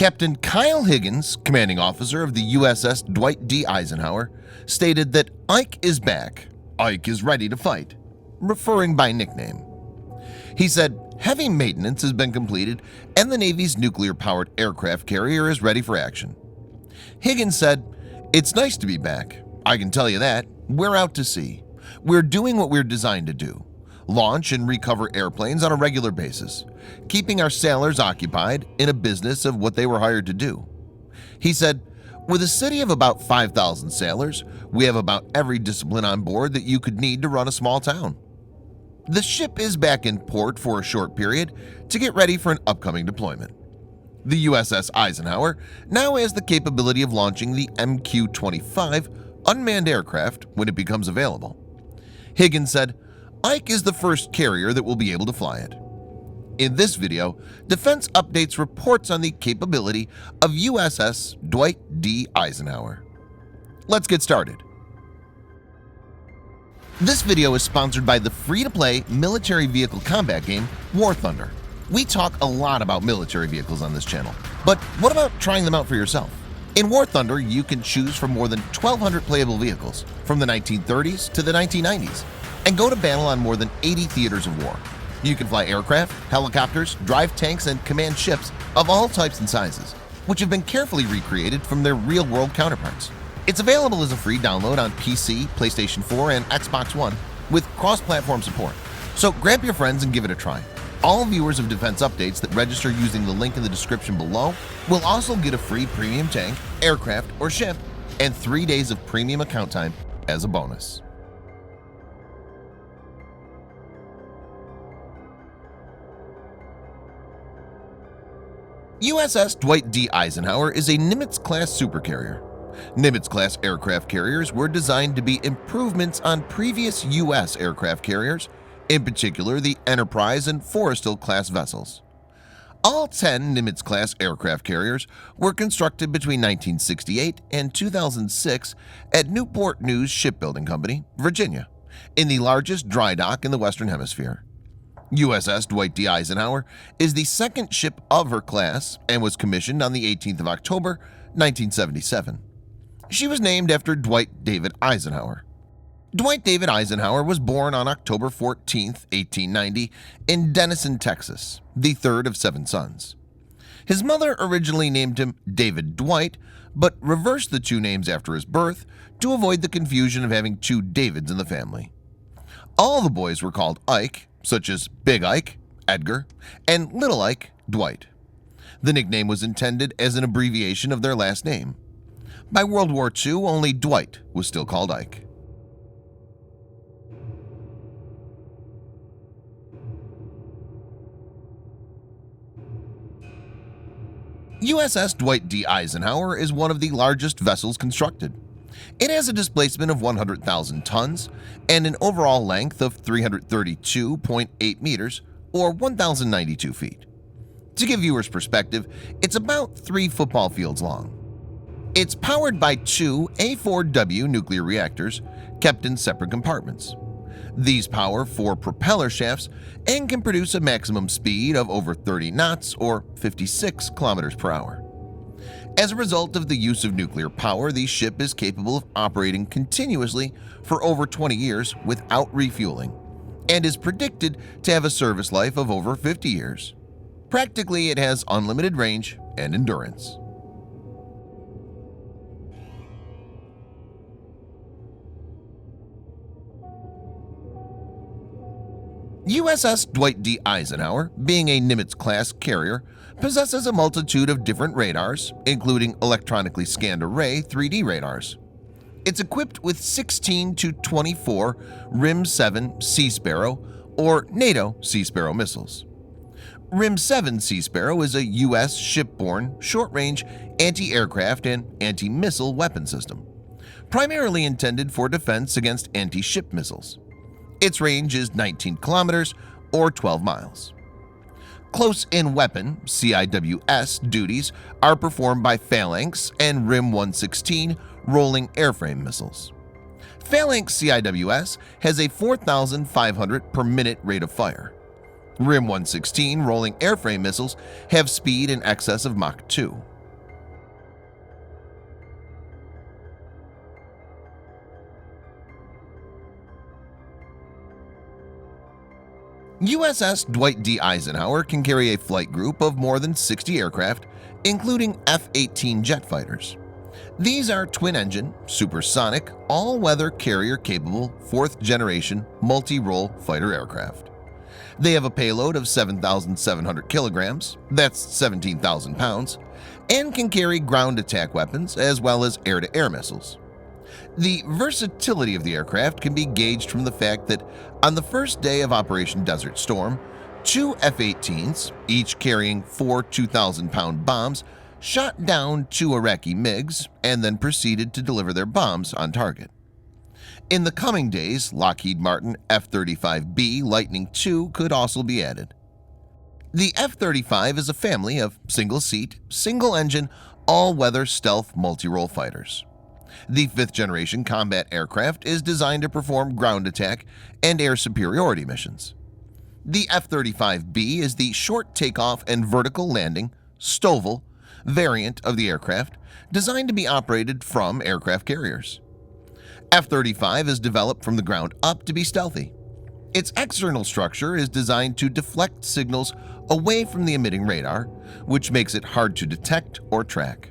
Captain Kyle Higgins, commanding officer of the USS Dwight D. Eisenhower, stated that Ike is back. Ike is ready to fight, referring by nickname. He said, heavy maintenance has been completed and the Navy's nuclear-powered aircraft carrier is ready for action. Higgins said, it's nice to be back. I can tell you that. We're out to sea. We're doing what we're designed to do. Launch and recover airplanes on a regular basis, keeping our sailors occupied in a business of what they were hired to do. He said, with a city of about 5,000 sailors, we have about every discipline on board that you could need to run a small town. The ship is back in port for a short period to get ready for an upcoming deployment. The USS Eisenhower now has the capability of launching the MQ-25 unmanned aircraft when it becomes available. Higgins said, Ike is the first carrier that will be able to fly it. In this video, Defense Updates reports on the capability of USS Dwight D. Eisenhower. Let's get started. This video is sponsored by the free-to-play military vehicle combat game War Thunder. We talk a lot about military vehicles on this channel, but what about trying them out for yourself? In War Thunder, you can choose from more than 1,200 playable vehicles from the 1930s to the 1990s and go to battle on more than 80 theaters of war. You can fly aircraft, helicopters, drive tanks, and command ships of all types and sizes, which have been carefully recreated from their real-world counterparts. It's available as a free download on PC, PlayStation 4, and Xbox One with cross-platform support. So grab your friends and give it a try. All viewers of Defense Updates that register using the link in the description below will also get a free premium tank, aircraft, or ship and 3 days of premium account time as a bonus. USS Dwight D. Eisenhower is a Nimitz-class supercarrier. Nimitz-class aircraft carriers were designed to be improvements on previous U.S. aircraft carriers, in particular the Enterprise and Forrestal-class vessels. All 10 Nimitz-class aircraft carriers were constructed between 1968 and 2006 at Newport News Shipbuilding Company, Virginia, in the largest dry dock in the Western Hemisphere. USS Dwight D. Eisenhower is the second ship of her class and was commissioned on the 18th of October, 1977. She was named after Dwight David Eisenhower. Dwight David Eisenhower was born on October 14, 1890, in Denison, Texas, the third of 7 sons. His mother originally named him David Dwight, but reversed the 2 names after his birth to avoid the confusion of having 2 Davids in the family. All the boys were called Ike, such as Big Ike, Edgar, and Little Ike, Dwight. The nickname was intended as an abbreviation of their last name. By World War II, only Dwight was still called Ike. USS Dwight D. Eisenhower is one of the largest vessels constructed. It has a displacement of 100,000 tons and an overall length of 332.8 meters or 1,092 feet. To give viewers perspective, it's about 3 football fields long. It's powered by 2 A4W nuclear reactors kept in separate compartments. These power 4 propeller shafts and can produce a maximum speed of over 30 knots or 56 kilometers per hour. As a result of the use of nuclear power, the ship is capable of operating continuously for over 20 years without refueling and is predicted to have a service life of over 50 years. Practically, it has unlimited range and endurance. USS Dwight D. Eisenhower, being a Nimitz-class carrier, possesses a multitude of different radars, including electronically scanned array 3D radars. It's equipped with 16 to 24 RIM-7 Sea Sparrow or NATO Sea Sparrow missiles. RIM-7 Sea Sparrow is a U.S. shipborne, short-range anti-aircraft and anti-missile weapon system, primarily intended for defense against anti-ship missiles. Its range is 19 kilometers or 12 miles. Close-in weapon (CIWS) duties are performed by Phalanx and RIM-116 rolling airframe missiles. Phalanx CIWS has a 4,500 per minute rate of fire. RIM-116 rolling airframe missiles have speed in excess of Mach 2. USS Dwight D. Eisenhower can carry a flight group of more than 60 aircraft, including F-18 jet fighters. These are twin-engine, supersonic, all-weather carrier-capable 4th-generation multi-role fighter aircraft. They have a payload of 7,700 kilograms, that's 17,000 pounds, and can carry ground attack weapons as well as air-to-air missiles. The versatility of the aircraft can be gauged from the fact that on the first day of Operation Desert Storm, 2 F-18s, each carrying 4 2,000-pound bombs, shot down 2 Iraqi MiGs and then proceeded to deliver their bombs on target. In the coming days, Lockheed Martin F-35B Lightning II could also be added. The F-35 is a family of single-seat, single-engine, all-weather stealth multi-role fighters. The 5th-generation combat aircraft is designed to perform ground attack and air superiority missions. The F-35B is the short takeoff and vertical landing STOVL variant of the aircraft, designed to be operated from aircraft carriers. F-35 is developed from the ground up to be stealthy. Its external structure is designed to deflect signals away from the emitting radar, which makes it hard to detect or track.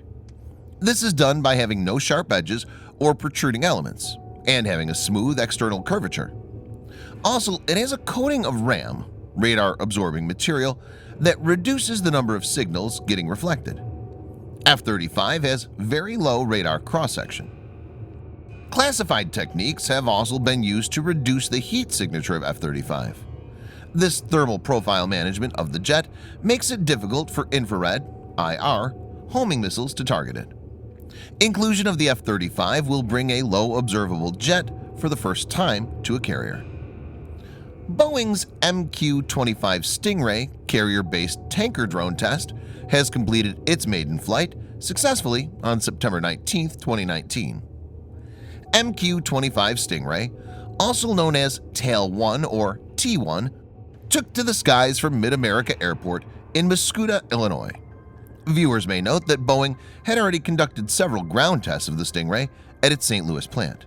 This is done by having no sharp edges or protruding elements, and having a smooth external curvature. Also, it has a coating of RAM, radar-absorbing material, that reduces the number of signals getting reflected. F-35 has very low radar cross-section. Classified techniques have also been used to reduce the heat signature of F-35. This thermal profile management of the jet makes it difficult for infrared (IR) homing missiles to target it. Inclusion of the F-35 will bring a low observable jet for the first time to a carrier. Boeing's MQ-25 Stingray carrier-based tanker drone test has completed its maiden flight successfully on September 19, 2019. MQ-25 Stingray, also known as Tail 1 or T-1, took to the skies from Mid-America Airport in Muscoda, Illinois. Viewers may note that Boeing had already conducted several ground tests of the Stingray at its St. Louis plant.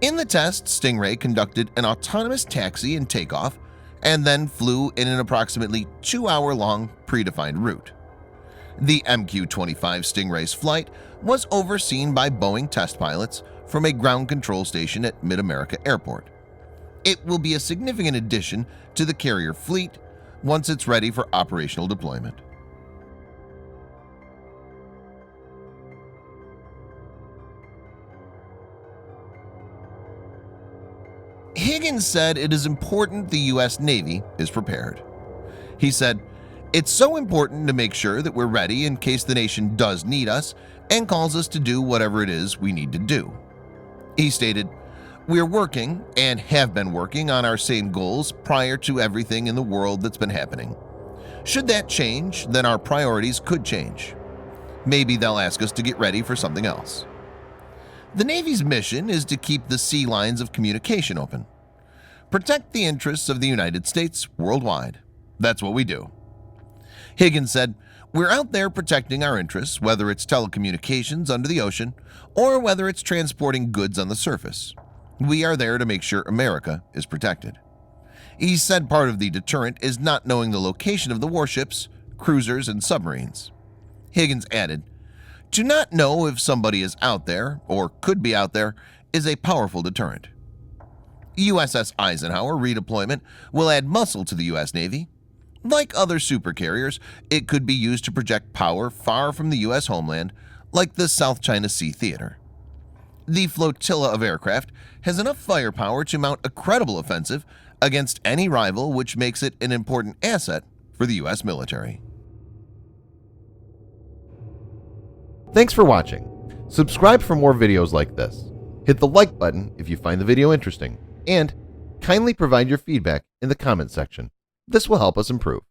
In the test, Stingray conducted an autonomous taxi and takeoff and then flew in an approximately 2-hour-long predefined route. The MQ-25 Stingray's flight was overseen by Boeing test pilots from a ground control station at Mid-America Airport. It will be a significant addition to the carrier fleet once it's ready for operational deployment. Higgins said it is important the U.S. Navy is prepared. He said, "It's so important to make sure that we're ready in case the nation does need us and calls us to do whatever it is we need to do." He stated, "We're working and have been working on our same goals prior to everything in the world that's been happening. Should that change, then our priorities could change. Maybe they'll ask us to get ready for something else." The Navy's mission is to keep the sea lines of communication open. Protect the interests of the United States worldwide. That's what we do. Higgins said, "We're out there protecting our interests, whether it's telecommunications under the ocean or whether it's transporting goods on the surface. We are there to make sure America is protected." He said part of the deterrent is not knowing the location of the warships, cruisers, and submarines. Higgins added, "To not know if somebody is out there or could be out there is a powerful deterrent." USS Eisenhower redeployment will add muscle to the U.S. Navy. Like other supercarriers, it could be used to project power far from the U.S. homeland, like the South China Sea Theater. The flotilla of aircraft has enough firepower to mount a credible offensive against any rival, which makes it an important asset for the U.S. military. Thanks for watching. Subscribe for more videos like this. Hit the like button if you find the video interesting, and kindly provide your feedback in the comment section. This will help us improve.